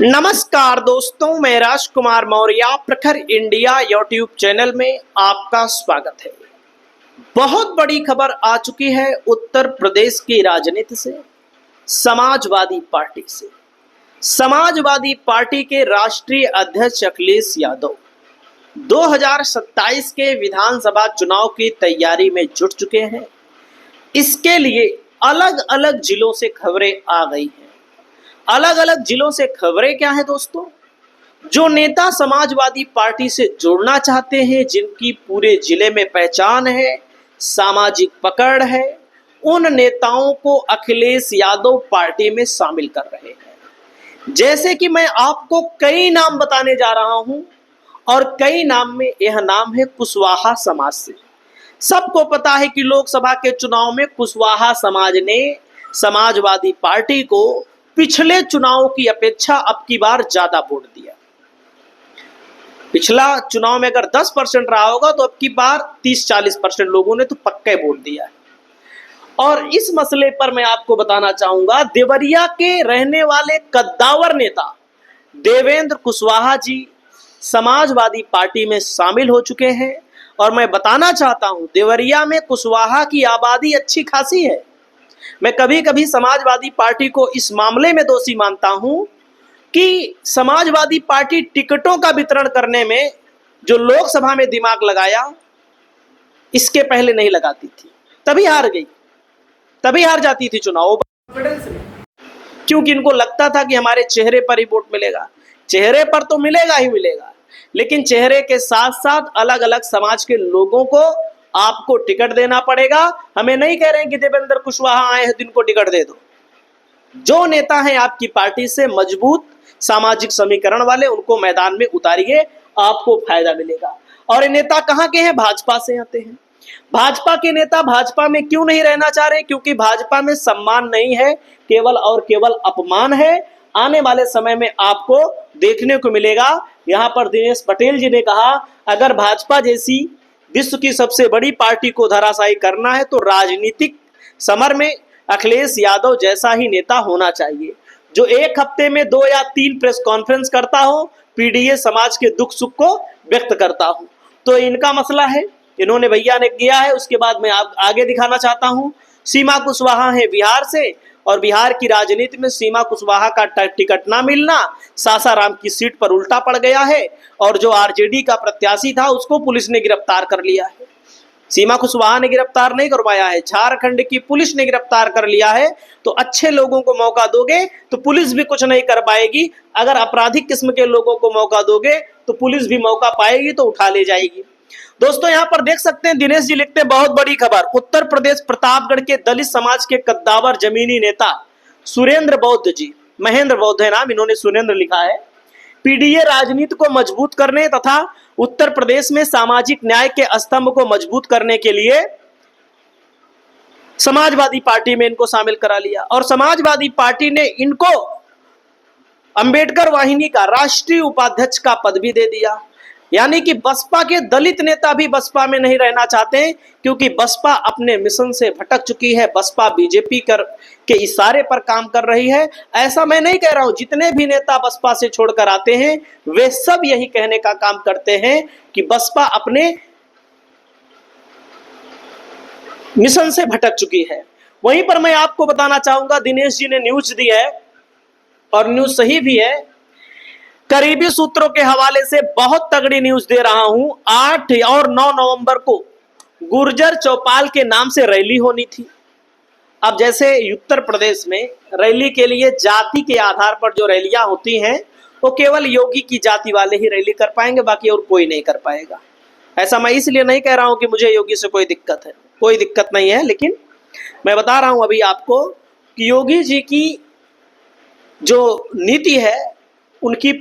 नमस्कार दोस्तों, मैं राजकुमार मौर्य प्रखर इंडिया यूट्यूब चैनल में आपका स्वागत है। बहुत बड़ी खबर आ चुकी है उत्तर प्रदेश की राजनीति से, समाजवादी पार्टी से। समाजवादी पार्टी के राष्ट्रीय अध्यक्ष अखिलेश यादव 2027 के विधानसभा चुनाव की तैयारी में जुट चुके हैं। इसके लिए अलग अलग जिलों से खबरें आ गई हैं। अलग अलग जिलों से खबरें क्या है दोस्तों? जो नेता समाजवादी पार्टी से जुड़ना चाहते हैं, जिनकी पूरे जिले में पहचान है, सामाजिक पकड़ है, उन नेताओं को अखिलेश यादव पार्टी में शामिल कर रहे हैं। जैसे कि मैं आपको कई नाम बताने जा रहा हूं और कई नाम में यह नाम है कुशवाहा समाज से। सबको पता है कि लोकसभा के चुनाव में कुशवाहा समाज ने समाजवादी पार्टी को पिछले चुनाव की अपेक्षा अब की बार ज्यादा वोट दिया। पिछला चुनाव में अगर 10% रहा होगा तो अब की बार 30-40% लोगों ने तो पक्का वोट दिया है। और इस मसले पर मैं आपको बताना चाहूंगा, देवरिया के रहने वाले कद्दावर नेता देवेंद्र कुशवाहा जी समाजवादी पार्टी में शामिल हो चुके हैं। और मैं बताना चाहता हूं, देवरिया में कुशवाहा की आबादी अच्छी खासी है। मैं कभी कभी समाजवादी पार्टी को इस मामले में दोषी मानता हूं कि समाजवादी पार्टी टिकटों का वितरण करने में जो लोकसभा में दिमाग लगाया, इसके पहले नहीं लगाती थी, तभी हार गई, तभी हार जाती थी चुनाव कॉन्फिडेंस में। क्योंकि इनको लगता था कि हमारे चेहरे पर ही वोट मिलेगा। चेहरे पर तो मिलेगा ही मिलेगा, लेकिन चेहरे के साथ साथ अलग अलग समाज के लोगों को आपको टिकट देना पड़ेगा। हमें नहीं कह रहे हैं कि देवेंद्र कुशवाहा आए हैं, जिनको टिकट दे दो। जो नेता हैं आपकी पार्टी से मजबूत सामाजिक समीकरण वाले, उनको मैदान में उतारिए, आपको फायदा मिलेगा। और ये नेता कहां के हैं? भाजपा से आते हैं। भाजपा के नेता भाजपा में क्यों नहीं रहना चाह रहे? क्योंकि भाजपा में सम्मान नहीं है, केवल और केवल अपमान है। आने वाले समय में आपको देखने को मिलेगा। यहां पर दिनेश पटेल जी ने कहा, अगर भाजपा जैसी विश्व की सबसे बड़ी पार्टी को धराशायी करना है तो राजनीतिक समर में अखिलेश यादव जैसा ही नेता होना चाहिए, जो एक हफ्ते में 2 या 3 प्रेस कॉन्फ्रेंस करता हो, पीडीए समाज के दुख सुख को व्यक्त करता हो। तो इनका मसला है, इन्होंने भैया ने किया है। उसके बाद मैं आगे दिखाना चाहता हूं, सीमा कुशवाहा है बिहार से, और बिहार की राजनीति में सीमा कुशवाहा का टिकट ना मिलना सासाराम की सीट पर उल्टा पड़ गया है। और जो आरजेडी का प्रत्याशी था, उसको पुलिस ने गिरफ्तार कर लिया है। सीमा कुशवाहा ने गिरफ्तार नहीं करवाया है, झारखंड की पुलिस ने गिरफ्तार कर लिया है। तो अच्छे लोगों को मौका दोगे तो पुलिस भी कुछ नहीं कर पाएगी। अगर आपराधिक किस्म के लोगों को मौका दोगे तो पुलिस भी मौका पाएगी तो उठा ले जाएगी। दोस्तों, यहां पर देख सकते हैं, दिनेश जी लिखते हैं, बहुत बड़ी खबर, उत्तर प्रदेश प्रतापगढ़ के दलित समाज के कद्दावर जमीनी नेता सुरेंद्र बौद्ध जी, महेंद्र बौद्ध है नाम, इन्होंने सुरेंद्र लिखा है, पीडीए राजनीति को मजबूत करने तथा उत्तर प्रदेश में सामाजिक न्याय के स्तंभ को मजबूत करने के लिए समाजवादी पार्टी में इनको शामिल करा लिया। और समाजवादी पार्टी ने इनको अंबेडकर वाहिनी का राष्ट्रीय उपाध्यक्ष का पद भी दे दिया। यानी कि बसपा के दलित नेता भी बसपा में नहीं रहना चाहते, क्योंकि बसपा अपने मिशन से भटक चुकी है। बसपा बीजेपी के इशारे पर काम कर रही है। ऐसा मैं नहीं कह रहा हूं, जितने भी नेता बसपा से छोड़कर आते हैं वे सब यही कहने का काम करते हैं कि बसपा अपने मिशन से भटक चुकी है। वहीं पर मैं आपको बताना चाहूंगा, दिनेश जी ने न्यूज दी है और न्यूज सही भी है। करीबी सूत्रों के हवाले से बहुत तगड़ी न्यूज दे रहा हूं। 8 और 9 नवंबर को गुर्जर चौपाल के नाम से रैली होनी थी। अब जैसे उत्तर प्रदेश में रैली के लिए जाति के आधार पर जो रैलियां होती हैं, वो केवल योगी की जाति वाले ही रैली कर पाएंगे, बाकी और कोई नहीं कर पाएगा। ऐसा मैं इसलिए नहीं कह रहा हूं कि मुझे योगी से कोई दिक्कत है, कोई दिक्कत नहीं है, लेकिन मैं बता रहा हूं अभी आपको कि योगी जी की जो नीति है, उनके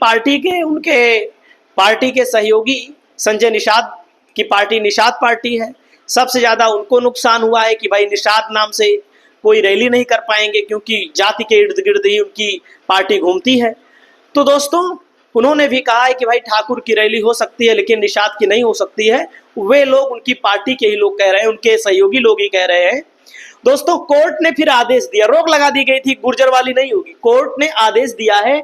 पार्टी के सहयोगी संजय निषाद की पार्टी निषाद पार्टी है। सबसे ज्यादा उनको नुकसान हुआ है कि भाई निषाद नाम से कोई रैली नहीं कर पाएंगे, क्योंकि जाति के इर्द गिर्द ही उनकी पार्टी घूमती है। तो दोस्तों, उन्होंने भी कहा है कि भाई ठाकुर की रैली हो सकती है, लेकिन निषाद की नहीं हो सकती है। वे लोग उनकी पार्टी के ही लोग कह रहे हैं, उनके सहयोगी लोग ही कह रहे हैं। दोस्तों, कोर्ट ने फिर आदेश दिया, रोक लगा दी गई थी, गुर्जर वाली नहीं होगी। कोर्ट ने आदेश दिया है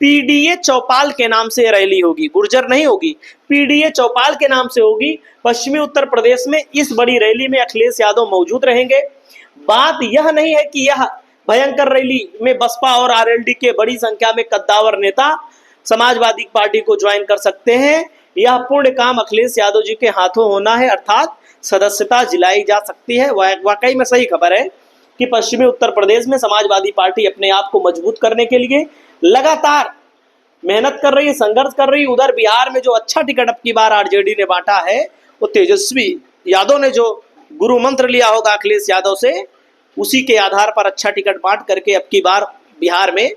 पीडीए चौपाल के नाम से रैली होगी, गुर्जर नहीं होगी, पीडीए चौपाल के नाम से होगी। पश्चिमी उत्तर प्रदेश में इस बड़ी रैली में अखिलेश यादव मौजूद रहेंगे। बात यह नहीं है कि यह भयंकर रैली में बसपा और आरएलडी के बड़ी संख्या में कद्दावर नेता समाजवादी पार्टी को ज्वाइन कर सकते हैं। यह पूर्ण काम अखिलेश यादव जी के हाथों होना है, अर्थात सदस्यता दिलाई जा सकती है। वाकई में सही खबर है कि पश्चिमी उत्तर प्रदेश में समाजवादी पार्टी अपने आप को मजबूत करने के लिए लगातार मेहनत कर रही है, संघर्ष कर रही है। उधर बिहार में जो अच्छा टिकट अब की बार आरजेडी ने बांटा है, वो तेजस्वी यादव ने जो गुरु मंत्र लिया होगा अखिलेश यादव से, उसी के आधार पर अच्छा टिकट बांट करके अब की बार बिहार में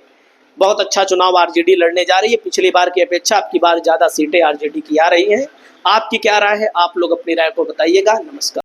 बहुत अच्छा चुनाव आरजेडी लड़ने जा रही है। पिछली बार की अपेक्षा अब की बार ज्यादा सीटें आरजेडी की आ रही हैं। आपकी क्या राय है? आप लोग अपनी राय को बताइएगा। नमस्कार।